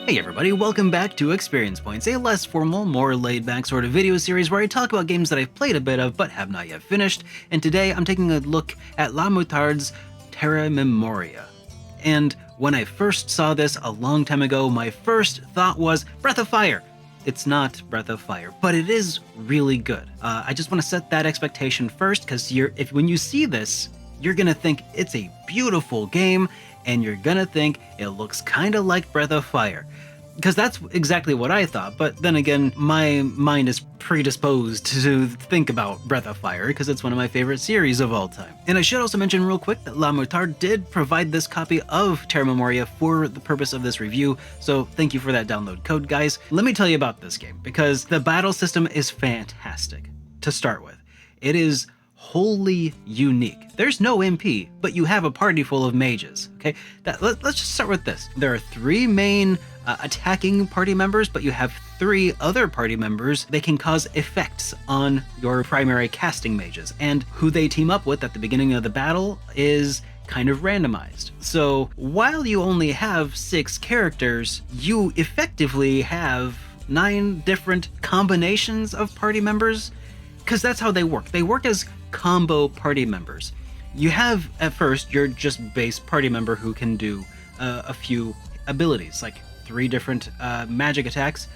Hey everybody, welcome back to Experience Points, a less formal, more laid-back sort of video series where I talk about games that I've played a bit of but have not yet finished, and today I'm taking a look at La Moutarde's Terra Memoria. And when I first saw this a long time ago, my first thought was Breath of Fire! It's not Breath of Fire, but it is really good. I just want to set that expectation first, because when you see this, you're gonna think it's a beautiful game, and you're gonna think it looks kinda like Breath of Fire. Because that's exactly what I thought, but then again, my mind is predisposed to think about Breath of Fire because it's one of my favorite series of all time. And I should also mention real quick that La Moutarde did provide this copy of Terra Memoria for the purpose of this review, so thank you for that download code, guys. Let me tell you about this game, because the battle system is fantastic to start with. It is wholly unique. There's no MP, but you have a party full of mages, okay? Let's just start with this. There are three main attacking party members, but you have three other party members. They can cause effects on your primary casting mages, and who they team up with at the beginning of the battle is kind of randomized. So while you only have 6 characters, you effectively have 9 different combinations of party members, because that's how they work. They work as combo party members. You have, at first, your just base party member who can do a few abilities, like 3 different magic attacks.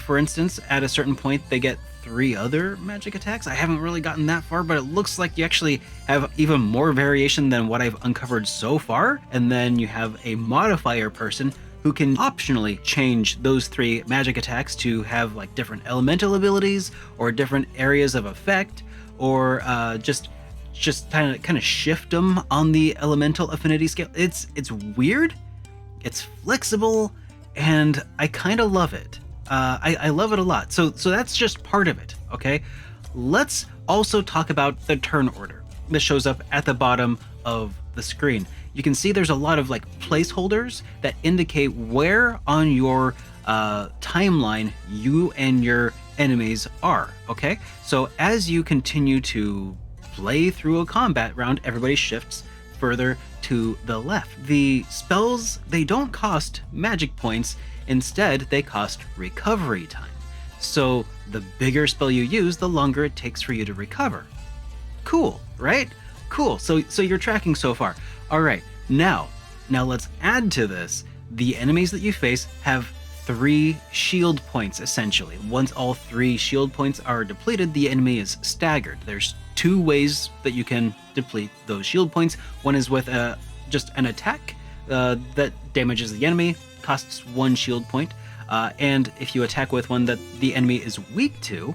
For instance, at a certain point, they get 3 other magic attacks. I haven't really gotten that far, but it looks like you actually have even more variation than what I've uncovered so far. And then you have a modifier person who can optionally change those 3 magic attacks to have like different elemental abilities or different areas of effect, or just kind of shift them on the elemental affinity scale. It's weird, it's flexible, and I kind of love it. I love it a lot. So that's just part of it, okay? Let's also talk about the turn order that shows up at the bottom of the screen. You can see there's a lot of like placeholders that indicate where on your timeline you and your enemies are, okay? So as you continue to play through a combat round, everybody shifts further to the left. The spells, they don't cost magic points, instead they cost recovery time. So the bigger spell you use, the longer it takes for you to recover. Cool, right? Cool, so you're tracking so far. All right, now let's add to this. The enemies that you face have 3 shield points, essentially. Once all 3 shield points are depleted, the enemy is staggered. There's 2 ways that you can deplete those shield points. One is with just an attack that damages the enemy, costs 1 shield point, and if you attack with one that the enemy is weak to,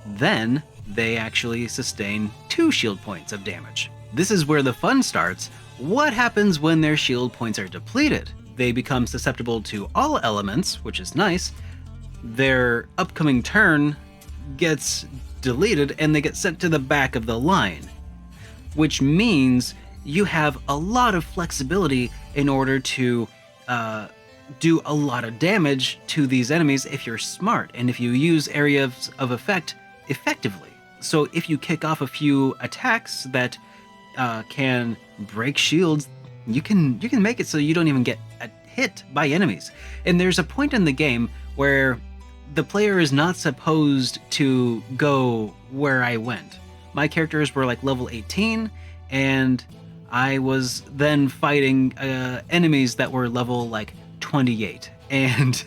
then they actually sustain 2 shield points of damage. This is where the fun starts. What happens when their shield points are depleted? They become susceptible to all elements, which is nice. Their upcoming turn gets deleted and they get sent to the back of the line, which means you have a lot of flexibility in order to do a lot of damage to these enemies if you're smart and if you use areas of effect effectively. So if you kick off a few attacks that can break shields, you can make it so you don't even get hit by enemies. And there's a point in the game where the player is not supposed to go where I went. My characters were like level 18, and I was then fighting enemies that were level like 28. And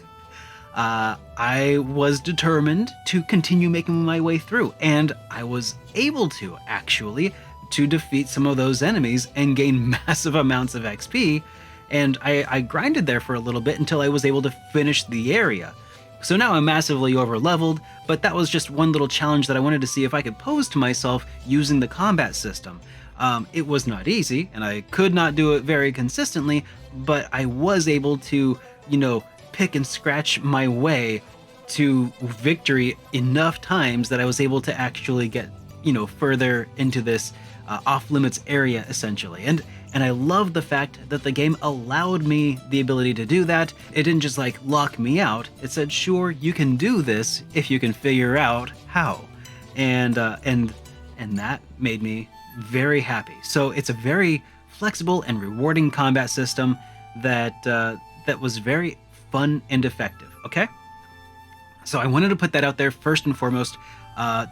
I was determined to continue making my way through, and I was able to actually defeat some of those enemies and gain massive amounts of XP. And I grinded there for a little bit until I was able to finish the area. So now I'm massively over leveled, but that was just one little challenge that I wanted to see if I could pose to myself using the combat system. It was not easy, and I could not do it very consistently, but I was able to, pick and scratch my way to victory enough times that I was able to actually get, further into this off-limits area, essentially. And I love the fact that the game allowed me the ability to do that. It didn't just like lock me out. It said, sure, you can do this if you can figure out how. And that made me very happy. So it's a very flexible and rewarding combat system that was very fun and effective, okay? So I wanted to put that out there first and foremost.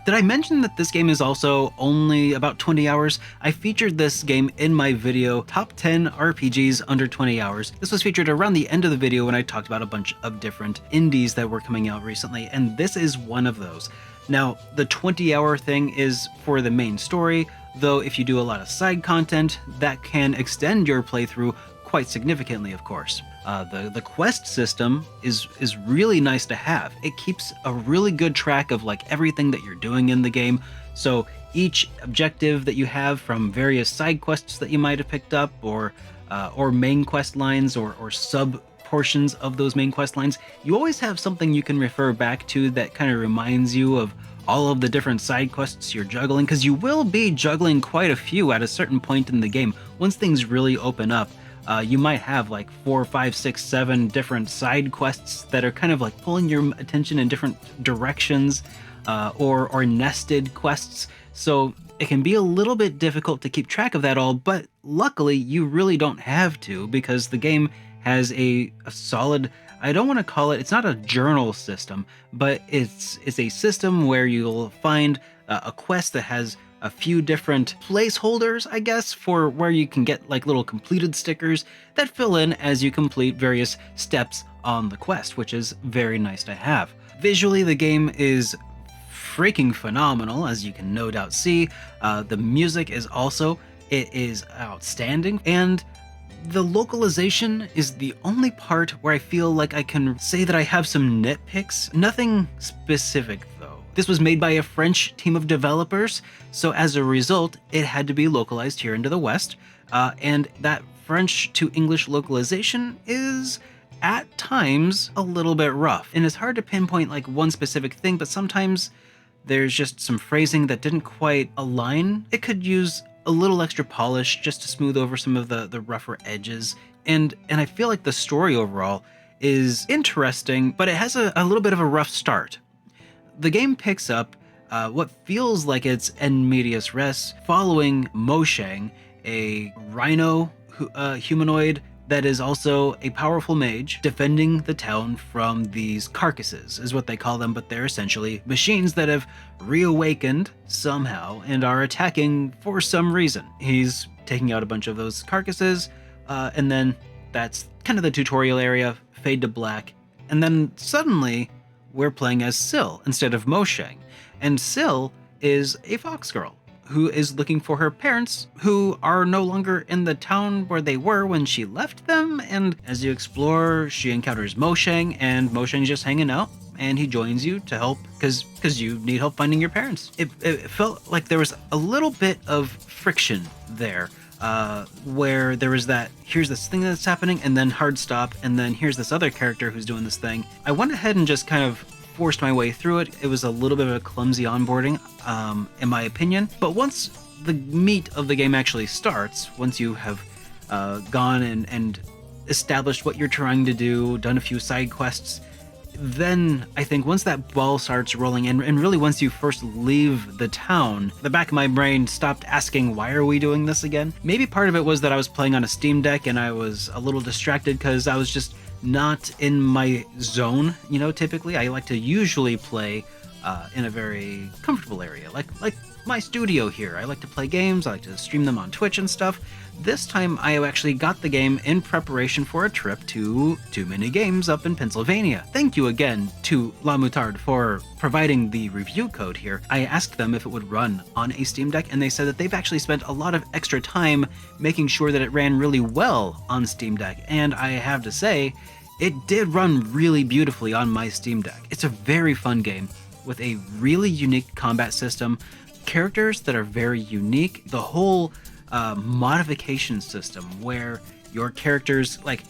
Did I mention that this game is also only about 20 hours? I featured this game in my video, Top 10 RPGs Under 20 Hours. This was featured around the end of the video when I talked about a bunch of different indies that were coming out recently, and this is one of those. Now, the 20-hour thing is for the main story, though if you do a lot of side content, that can extend your playthrough quite significantly, of course. The quest system is really nice to have. It keeps a really good track of like everything that you're doing in the game. So each objective that you have from various side quests that you might have picked up, or main quest lines, or sub portions of those main quest lines, you always have something you can refer back to that kind of reminds you of all of the different side quests you're juggling, because you will be juggling quite a few at a certain point in the game. Once things really open up, you might have like 4, 5, 6, 7 different side quests that are kind of like pulling your attention in different directions, or nested quests. So it can be a little bit difficult to keep track of that all, but luckily you really don't have to, because the game has a solid, I don't want to call it, it's not a journal system, but it's a system where you'll find a quest that has a few different placeholders, I guess, for where you can get like little completed stickers that fill in as you complete various steps on the quest, which is very nice to have. Visually, the game is freaking phenomenal, as you can no doubt see. The music is also, it is outstanding, and the localization is the only part where I feel like I can say that I have some nitpicks. Nothing specific though. This was made by a French team of developers, so as a result, it had to be localized here into the West, and that French to English localization is at times a little bit rough, and it's hard to pinpoint like one specific thing, but sometimes there's just some phrasing that didn't quite align. It could use a little extra polish just to smooth over some of the rougher edges, and I feel like the story overall is interesting, but it has a little bit of a rough start. The game picks up what feels like it's en medias res, following Moshang, a rhino humanoid that is also a powerful mage, defending the town from these carcasses, is what they call them, but they're essentially machines that have reawakened somehow and are attacking for some reason. He's taking out a bunch of those carcasses, and then that's kind of the tutorial area, fade to black, and then suddenly we're playing as Syl instead of Moshang, and Syl is a fox girl who is looking for her parents, who are no longer in the town where they were when she left them. And as you explore, she encounters Moshang, and Moshang's just hanging out, and he joins you to help because you need help finding your parents. It felt like there was a little bit of friction there, where there was that, here's this thing that's happening, and then hard stop, and then here's this other character who's doing this thing. I went ahead and just kind of forced my way through it. It was a little bit of a clumsy onboarding, in my opinion. But once the meat of the game actually starts, once you have gone and established what you're trying to do, done a few side quests, then I think once that ball starts rolling, and really once you first leave the town, the back of my brain stopped asking, why are we doing this again? Maybe part of it was that I was playing on a Steam Deck and I was a little distracted because I was just not in my zone. You know, typically I like to usually play in a very comfortable area, like my studio here. I like to play games, I like to stream them on Twitch and stuff. This time I actually got the game in preparation for a trip to Too Many Games up in Pennsylvania. Thank you again to La Moutarde for providing the review code here. I asked them if it would run on a Steam Deck, and they said that they've actually spent a lot of extra time making sure that it ran really well on Steam Deck, and I have to say, it did run really beautifully on my Steam Deck. It's a very fun game with a really unique combat system, characters that are very unique, the whole modification system where your characters like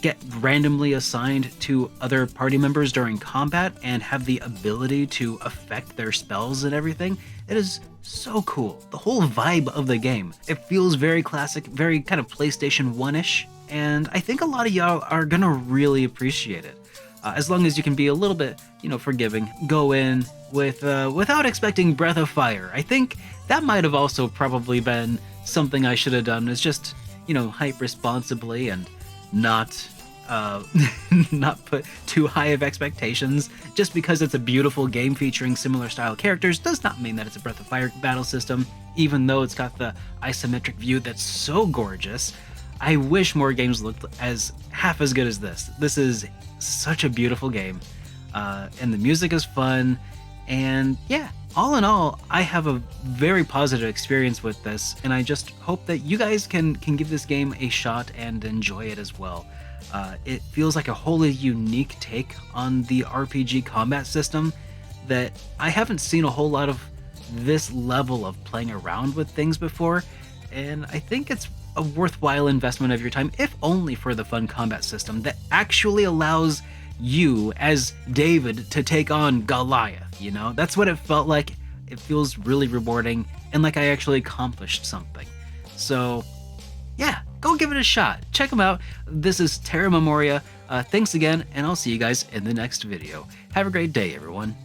get randomly assigned to other party members during combat and have the ability to affect their spells and everything. It is so cool. The whole vibe of the game, it feels very classic, very kind of PlayStation 1-ish, and I think a lot of y'all are gonna really appreciate it. As long as you can be a little bit, forgiving. Go in with without expecting Breath of Fire. I think that might have also probably been something I should have done, is just, hype responsibly and not not put too high of expectations. Just because it's a beautiful game featuring similar style characters does not mean that it's a Breath of Fire battle system, even though it's got the isometric view that's so gorgeous. I wish more games looked as half as good as this. This is such a beautiful game, and the music is fun, and yeah, all in all, I have a very positive experience with this, and I just hope that you guys can give this game a shot and enjoy it as well. It feels like a wholly unique take on the RPG combat system that I haven't seen a whole lot of this level of playing around with things before, and I think it's a worthwhile investment of your time, if only for the fun combat system that actually allows you as David to take on Goliath, you know? That's what it felt like. It feels really rewarding and like I actually accomplished something. So yeah, go give it a shot. Check them out. This is Terra Memoria. Thanks again, and I'll see you guys in the next video. Have a great day, everyone.